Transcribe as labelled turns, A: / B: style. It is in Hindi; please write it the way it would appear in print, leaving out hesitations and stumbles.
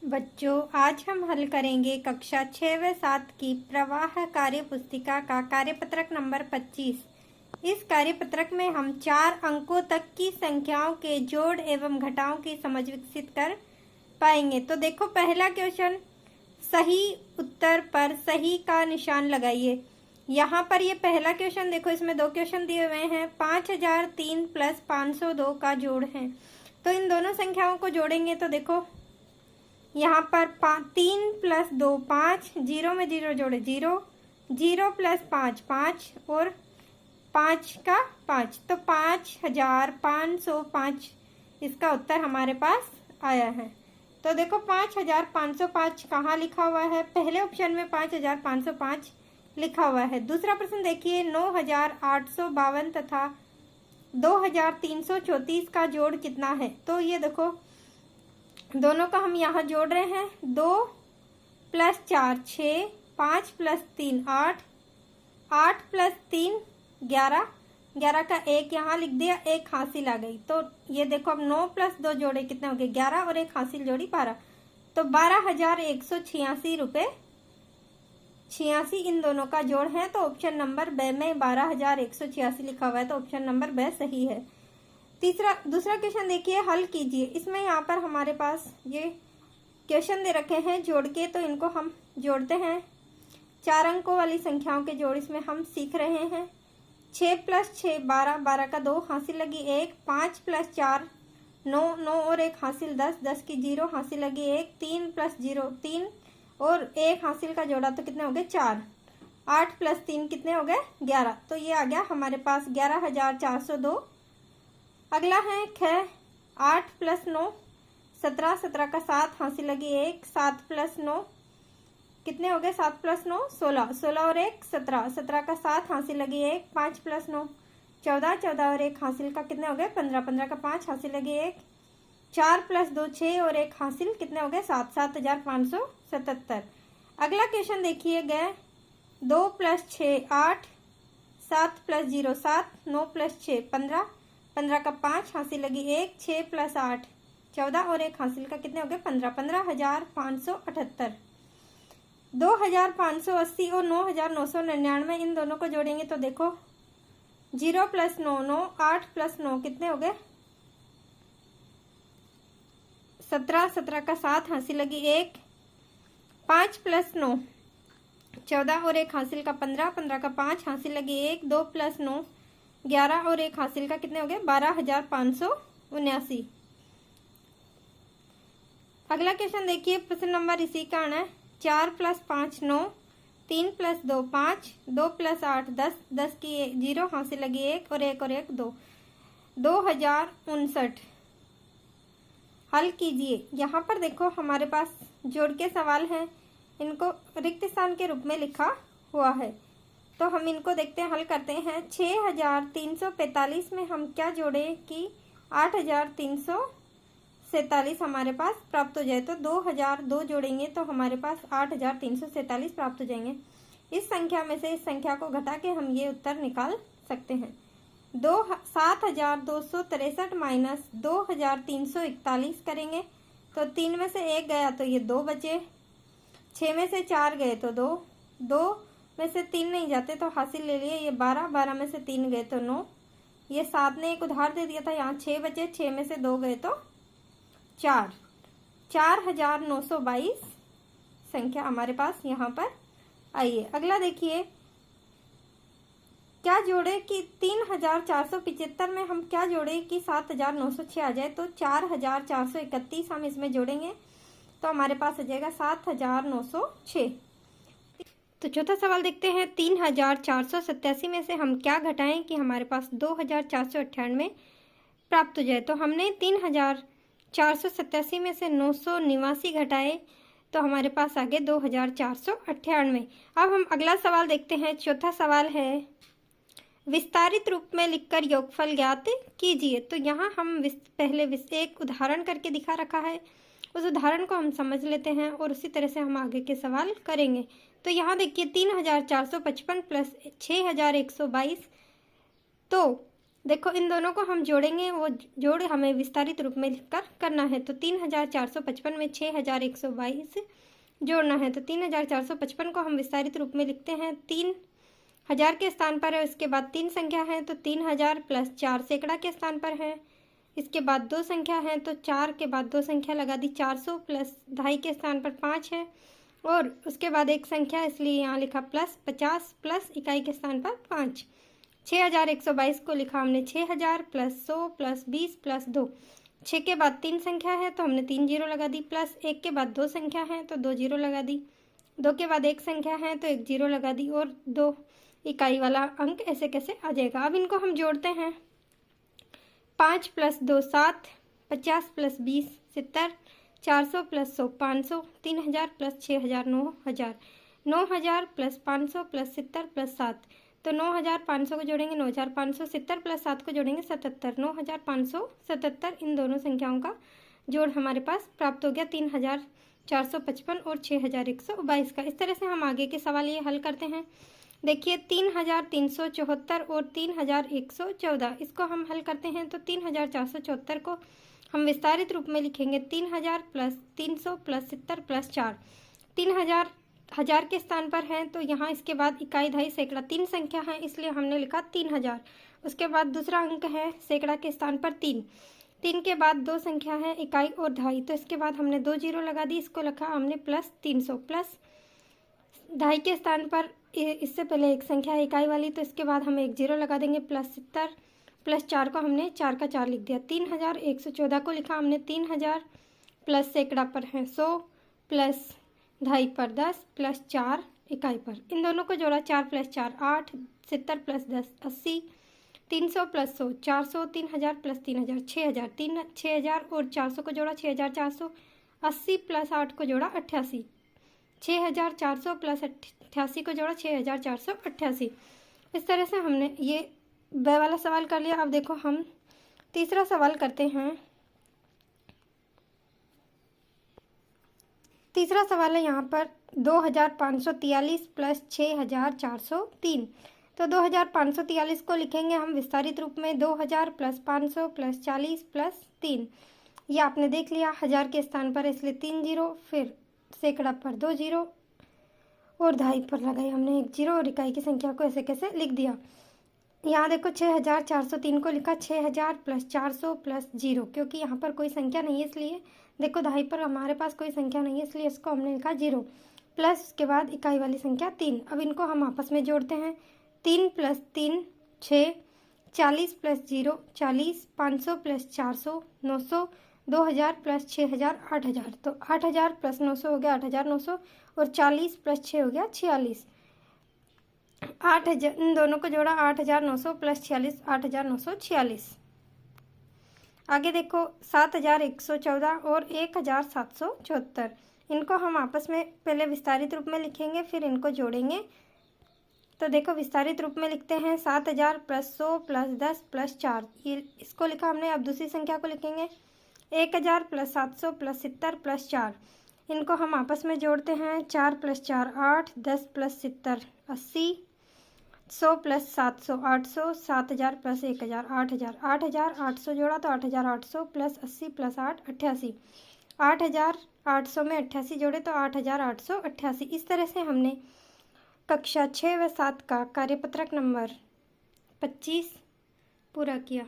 A: बच्चों, आज हम हल करेंगे कक्षा 6 व 7 की प्रवाह कार्य पुस्तिका का कार्यपत्रक नंबर 25। इस कार्यपत्रक में हम 4 अंकों तक की संख्याओं के जोड़ एवं घटाव की समझ विकसित कर पाएंगे। तो देखो, पहला क्वेश्चन, सही उत्तर पर सही का निशान लगाइए। यहाँ पर ये पहला क्वेश्चन देखो, इसमें 2 क्वेश्चन दिए हुए हैं। 5003 प्लस 502 का जोड़ है। तो इन दोनों संख्याओं को जोड़ेंगे तो देखो, यहाँ पर 3 प्लस 2 5, 0 में 0 जोड़े 0, 0 प्लस 5 5 और 5 का 5, तो 5505 इसका उत्तर हमारे पास आया है। तो देखो, 5505 कहाँ लिखा हुआ है? पहले ऑप्शन में 5505 लिखा हुआ है। दूसरा प्रश्न देखिए, 9852 तथा 2334 का जोड़ कितना है? तो ये देखो, दोनों का हम यहाँ जोड़ रहे हैं। 2 प्लस 4 6, 5 प्लस 3 8, 8 प्लस 3 11, 11 का 1 यहाँ लिख दिया, 1 हासिल आ गई। तो ये देखो, अब 9 प्लस 2 जोड़े कितने हो गए? 11 और 1 हासिल जोड़ी 12, तो 12,186 रुपये 86 इन दोनों का जोड़ है। तो ऑप्शन नंबर ब में 12,186 लिखा हुआ है, तो ऑप्शन नंबर ब सही है। दूसरा क्वेश्चन देखिए, हल कीजिए। इसमें यहाँ पर हमारे पास ये क्वेश्चन दे रखे हैं जोड़ के, तो इनको हम जोड़ते हैं। 4 अंकों वाली संख्याओं के जोड़ इसमें हम सीख रहे हैं। 6 प्लस 6 12, 12 का 2 हासिल लगी 1, 5 प्लस 4 9, 9 और 1 हासिल 10, 10 की 0 हासिल लगी 1, 3 प्लस 0 3 और 1 हासिल का जोड़ा तो कितने हो गए? 4, 8 प्लस 3 कितने हो गए? 11। तो ये आ गया हमारे पास 11,402। अगला है ख, 8 प्लस 9 17, 17 का 7 हासिल लगी 1, 7 प्लस 9 कितने हो गए? 7 प्लस 9 16, 16 और 1 17, 17 का 7 हासिल लगी 1, 5 प्लस 9 14, 14 और 1 हासिल का कितने हो गए? 15, 15 का 5 हासिल लगी 1, 4 प्लस 2 6 और 1 हासिल कितने हो गए? 7, 7,577। अगला क्वेश्चन देखिए गए, 2 प्लस 6 8, 7 प्लस 0 7, 9 प्लस 6 15, 15 का 5 हासिल लगी 1, 6 प्लस 8 14 और 1 हासिल का कितने हो गए? 15, 15,578। 2,580 और 9,999 इन दोनों को जोड़ेंगे तो देखो, 0 प्लस 9 9, 8 प्लस 9 कितने हो गए? 17, 17 का 7 हासिल लगी 1, 5 प्लस 9 14 और 1 हासिल का 15, 15 का 5 हासिल लगी 1, 2 प्लस 9 11 और 1 हासिल का कितने हो गए? 12,579। अगला क्वेश्चन देखिए, प्रश्न नंबर इसी का आना है। 4 प्लस 5 9, 3 प्लस 2 5, 2 प्लस 8 10, 10 की 0 हासिल लगी 1 और 1 और 1 2, 2,059। हल कीजिए। यहाँ पर देखो, हमारे पास जोड़ के सवाल हैं, इनको रिक्त स्थान के रूप में लिखा हुआ है। तो हम इनको देखते हैं, हल करते हैं। 6,345 में हम क्या जोड़े कि 8,347 हमारे पास प्राप्त हो जाए। तो 2,002 जोड़ेंगे तो हमारे पास 8,347 प्राप्त हो जाएंगे। इस संख्या में से इस संख्या को घटा के हम ये उत्तर निकाल सकते हैं। 7,263 माइनस 2,341 करेंगे तो 3 में से 1 गया तो ये 2 बचे, 6 में से 4 गए तो 2, 2 में से 3 नहीं जाते तो हासिल ले लिए, ये 12, 12 में से 3 गए तो 9, ये 7 ने एक उधार दे दिया था, यहाँ 6 बचे, 6 में से 2 गए तो 4, 4,922 संख्या हमारे पास यहाँ पर आई है। अगला देखिए, क्या जोड़े कि 3,475 में हम क्या जोड़े कि 7,906 आ जाए। तो 4,431 हम इसमें जोड़ेंगे तो हमारे पास आ जाएगा 7,906। तो चौथा सवाल देखते हैं, 3,487 में से हम क्या घटाएं कि हमारे पास 2,498 प्राप्त हो जाए। तो हमने 3,487 में से 989 घटाए तो हमारे पास आ गए 2,498। अब हम अगला सवाल देखते हैं। चौथा सवाल है, विस्तारित रूप में लिखकर योगफल ज्ञात कीजिए। तो यहाँ हम पहले एक उदाहरण करके दिखा रखा है, उस उदाहरण को हम समझ लेते हैं और उसी तरह से हम आगे के सवाल करेंगे। तो यहाँ देखिए, 3,455 प्लस 6,122, तो देखो इन दोनों को हम जोड़ेंगे, वो जोड़ हमें विस्तारित रूप में लिखकर करना है। तो 3455 में 6122 जोड़ना है। तो 3455 को हम विस्तारित रूप में लिखते हैं। 3000 के स्थान पर है, उसके बाद 3 संख्या है तो 3000 प्लस 4 सैकड़ा के स्थान पर है। इसके बाद 2 संख्या है तो 4 के बाद 2 संख्या लगा दी। 400 प्लस 2.5 के स्थान पर 5 है, और उसके बाद 1 संख्या, इसलिए यहाँ लिखा प्लस 50 प्लस इकाई के स्थान पर 5। 6122 को लिखा हमने 6000 प्लस 100 प्लस 20 प्लस 2। 6 के बाद 3 संख्या है तो हमने 3 जीरो लगा दी, प्लस 1 के बाद 2 संख्या है तो 2 जीरो लगा दी। 2 के बाद 1 संख्या है तो 1 जीरो लगा दी, और 2 इकाई वाला अंक ऐसे कैसे आ जाएगा। अब इनको हम जोड़ते हैं। 5 plus 2 7, 50 plus 20 70, 400 plus 100 500, 3000 plus 6000 9000, 9000 plus 500 plus 70 plus 7। तो 9500 को जोड़ेंगे 9570 प्लस 7 को जोड़ेंगे 77, 9577। इन दोनों संख्याओं का जोड़ हमारे पास प्राप्त हो गया 3455 और 6122 का। इस तरह से हम आगे के सवाल ये हल करते हैं। देखिए 3374 और 3114, इसको हम हल करते हैं। तो 3474 को हम विस्तारित रूप में लिखेंगे 3000 प्लस 300 प्लस 70 प्लस 4। 3000 हजार के स्थान पर है तो यहाँ इसके बाद इकाई दहाई सैकड़ा 3 संख्या है, इसलिए हमने लिखा 3000। उसके बाद दूसरा अंक है सैकड़ा के स्थान पर 3। 3 के बाद 2 संख्या है इकाई और दहाई, तो इसके बाद हमने 2 जीरो लगा दी। इसको लिखा हमने प्लस 300। प्लस दहाई के स्थान पर इससे पहले 1 संख्या है इकाई वाली, तो इसके बाद हम 1 जीरो लगा देंगे। प्लस 70 प्लस 4 को हमने 4 का 4 लिख दिया। 3114 को लिखा हमने 3000 प्लस सैकड़ा पर है 100 प्लस दहाई पर 10 प्लस 4 इकाई पर। इन दोनों को जोड़ा 4 प्लस 4 8, 70 प्लस 10 80, 300 प्लस 100 400, 3000 प्लस 3000 6000, 6000 और 400 को जोड़ा 6400, 80 प्लस 8 को जोड़ा 88, 6400 प्लस 88 को जोड़ा 6488। इस तरह से हमने ये ब वाला सवाल कर लिया। अब देखो हम तीसरा सवाल करते हैं। तीसरा सवाल है यहाँ पर 2543 प्लस 6403। तो 2543 को लिखेंगे हम विस्तारित रूप में 2000 प्लस 500 प्लस 40 प्लस 3। ये आपने देख लिया, हजार के स्थान पर इसलिए 3 जीरो, फिर सैकड़ा पर 2 जीरो और दहाई पर लगाई हमने 1 जीरो, और इकाई की संख्या को ऐसे कैसे लिख दिया। यहाँ देखो 6403 को लिखा 6000 प्लस 400 प्लस 0, क्योंकि यहाँ पर कोई संख्या नहीं है इसलिए। देखो दहाई पर हमारे पास कोई संख्या नहीं है इसलिए इसको हमने लिखा 0, प्लस उसके बाद इकाई वाली संख्या 3। अब इनको हम आपस में जोड़ते हैं। 3 प्लस 3 6, 40 प्लस 0 40, 500 प्लस 400 900, 2000 प्लस 6000 8000। तो 8000 प्लस 900 हो गया 8900, और 40 प्लस 6 हो गया 46। 8000, इन दोनों को जोड़ा 8900 प्लस 46 8946। आगे देखो 7114 और 1774, इनको हम आपस में पहले विस्तारित रूप में लिखेंगे फिर इनको जोड़ेंगे। तो देखो विस्तारित रूप में लिखते हैं 7000 प्लस 100 प्लस 10 प्लस 4, ये इसको लिखा हमने। अब दूसरी संख्या को लिखेंगे 1000 प्लस 700 प्लस 70 प्लस 4, इनको हम आपस में जोड़ते हैं। 4 प्लस 4 8, 10 प्लस 70 80, 100 प्लस 700 800, 7000 प्लस 1000 8000, 8800 जोड़ा तो 8800 प्लस 80 प्लस 8 88, 8800 में 88 जोड़े तो 8888। इस तरह से हमने कक्षा 6 व 7 का कार्यपत्रक नंबर 25 पूरा किया।